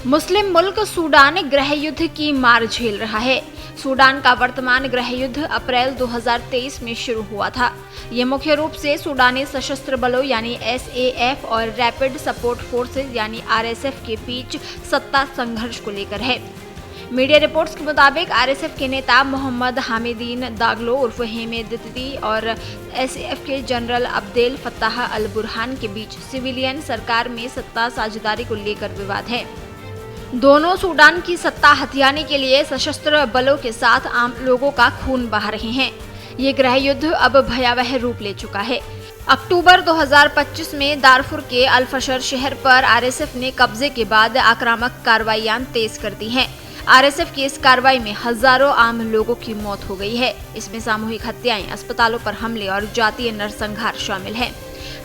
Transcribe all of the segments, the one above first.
मुस्लिम मुल्क सूडान गृह युद्ध की मार झेल रहा है। सूडान का वर्तमान गृह युद्ध अप्रैल 2023 में शुरू हुआ था। ये मुख्य रूप से सूडानी सशस्त्र बलों यानी SAF और रैपिड सपोर्ट फोर्सेज यानी RSF के बीच सत्ता संघर्ष को लेकर है। मीडिया रिपोर्ट्स के मुताबिक RSF के नेता मोहम्मद हामिदीन दागलो उर्फ हेमेदती और SAF के general Abdel Fattah al Burhan के बीच सिविलियन सरकार में सत्ता साझेदारी को लेकर विवाद है। दोनों सूडान की सत्ता हथियाने के लिए सशस्त्र बलों के साथ आम लोगों का खून बहा रहे हैं। ये गृह युद्ध अब भयावह रूप ले चुका है। अक्टूबर 2025 में दारफुर के अल-फशर शहर पर RSF ने कब्जे के बाद आक्रामक कार्रवाइयां तेज कर दी हैं। RSF की इस कार्रवाई में हजारों आम लोगों की मौत हो गई है। इसमें सामूहिक हत्याएं, अस्पतालों पर हमले और जातीय नरसंहार शामिल है।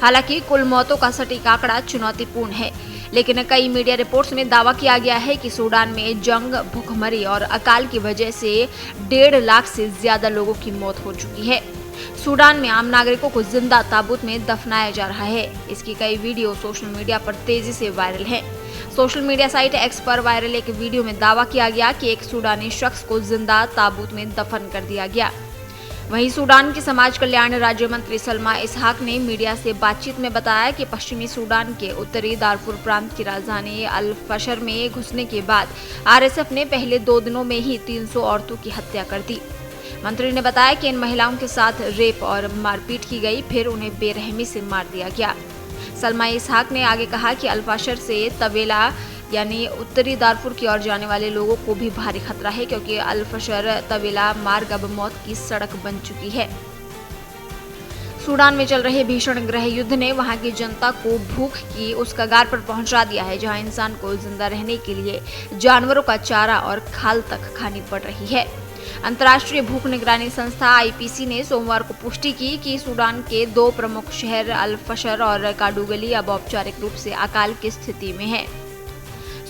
हालांकि कुल मौतों का सटीक आंकड़ा चुनौतीपूर्ण है, लेकिन कई मीडिया रिपोर्ट्स में दावा किया गया है कि सूडान में जंग, भूखमरी और अकाल की वजह से 1.5 लाख से ज्यादा लोगों की मौत हो चुकी है। सूडान में आम नागरिकों को जिंदा ताबूत में दफनाया जा रहा है। इसकी कई वीडियो सोशल मीडिया पर तेजी से वायरल हैं। सोशल मीडिया साइट X पर वायरल एक वीडियो में दावा किया गया कि एक सूडानी शख्स को जिंदा ताबूत में दफन कर दिया गया। वहीं सूडान की समाज कल्याण राज्य मंत्री सलमा इसहाक ने मीडिया से बातचीत में बताया कि पश्चिमी सूडान के उत्तरी दारफुर प्रांत की राजधानी अल-फशर में घुसने के बाद RSF ने पहले 2 दिनों में ही 300 औरतों की हत्या कर दी। मंत्री ने बताया कि इन महिलाओं के साथ रेप और मारपीट की गई, फिर उन्हें बेरहमी से मार दिया गया। सलमा इसहाक ने आगे कहा कि अल-फशर से तवेला यानी उत्तरी दारफुर की ओर जाने वाले लोगों को भी भारी खतरा है, क्योंकि अल-फशर तवेला मार्ग अब मौत की सड़क बन चुकी है। सूडान में चल रहे भीषण गृह युद्ध ने वहां की जनता को भूख की उस कगार पर पहुंचा दिया है, जहां इंसान को जिंदा रहने के लिए जानवरों का चारा और खाल तक खानी पड़ रही है। अंतर्राष्ट्रीय भूख निगरानी संस्था IPC ने सोमवार को पुष्टि की कि सूडान के 2 प्रमुख शहर अल-फशर और काडुगली अब औपचारिक रूप से अकाल की स्थिति में है।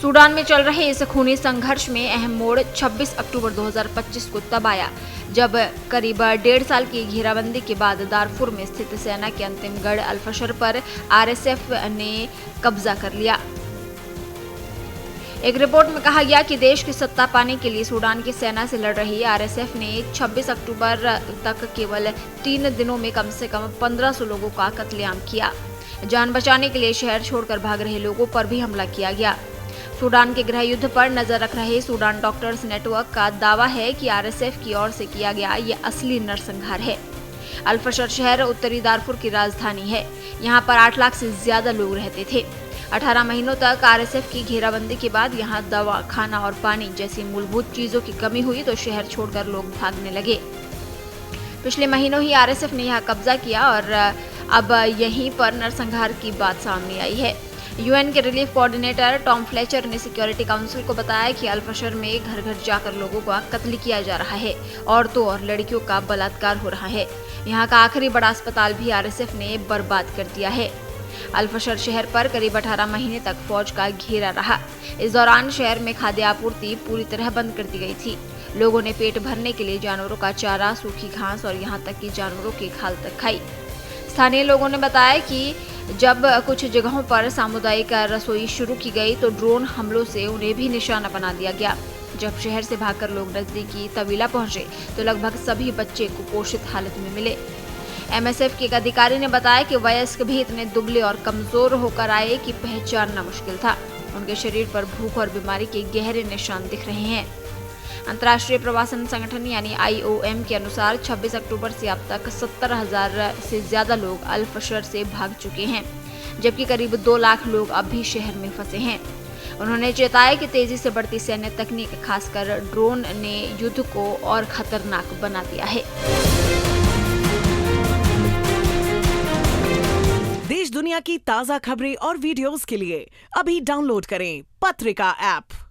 सूडान में चल रहे इस खूनी संघर्ष में अहम मोड़ 26 अक्टूबर 2025 को तब आया, जब करीब 1.5 साल की घेराबंदी के बाद दारफुर में स्थित सेना के अंतिम गढ़ अल-फशर पर RSF ने कब्जा कर लिया। एक रिपोर्ट में कहा गया कि देश की सत्ता पाने के लिए सूडान की सेना से लड़ रही RSF ने 26 अक्टूबर तक केवल 3 दिनों में कम से कम 1500 लोगों का कत्लेआम किया। जान बचाने के लिए शहर छोड़कर भाग रहे लोगों पर भी हमला किया गया। सूडान के गृह युद्ध पर नजर रख रहे सूडान डॉक्टर्स नेटवर्क का दावा है कि RSF की ओर से किया गया ये असली नरसंहार है। अल-फशर शहर उत्तरी दारफुर की राजधानी है। यहाँ पर 8 लाख से ज्यादा लोग रहते थे। 18 महीनों तक RSF की घेराबंदी के बाद यहाँ दवा, खाना और पानी जैसी मूलभूत चीजों की कमी हुई तो शहर छोड़कर लोग भागने लगे। पिछले महीनों ही RSF ने यहाँ कब्जा किया और अब यहीं पर नरसंहार की बात सामने आई है। UN के रिलीफ कोऑर्डिनेटर टॉम फ्लेचर ने सिक्योरिटी काउंसिल को बताया कि अल-फशर में घर घर जाकर लोगों का कत्ल किया जा रहा है। औरतों और लड़कियों का बलात्कार हो रहा है। यहाँ का आखिरी बड़ा अस्पताल भी RSF ने बर्बाद कर दिया है। अल-फशर शहर पर करीब 18 महीने तक फौज का घेरा रहा। इस दौरान शहर में खाद्य आपूर्ति पूरी तरह बंद कर दी गई थी। लोगों ने पेट भरने के लिए जानवरों का चारा, सूखी घास और यहाँ तक कि जानवरों की खाल तक खाई। स्थानीय लोगों ने बताया कि जब कुछ जगहों पर सामुदायिक रसोई शुरू की गई तो ड्रोन हमलों से उन्हें भी निशाना बना दिया गया। जब शहर से भागकर लोग नजदीकी तवीला पहुंचे तो लगभग सभी बच्चे कुपोषित हालत में मिले। MSF के एक अधिकारी ने बताया कि वयस्क भी इतने दुबले और कमजोर होकर आए कि पहचानना मुश्किल था। उनके शरीर पर भूख और बीमारी के गहरे निशान दिख रहे हैं। अंतर्राष्ट्रीय प्रवासन संगठन यानी IOM के अनुसार 26 अक्टूबर से अब तक 70,000 से ज्यादा लोग अल-फशर से भाग चुके हैं, जबकि करीब 2 लाख लोग अब भी शहर में फंसे हैं। उन्होंने चेताया कि तेजी से बढ़ती सैन्य तकनीक, खासकर ड्रोन, ने युद्ध को और खतरनाक बना दिया है। देश दुनिया की ताजा खबरें और वीडियोस के लिए अभी डाउनलोड करें पत्रिका ऐप।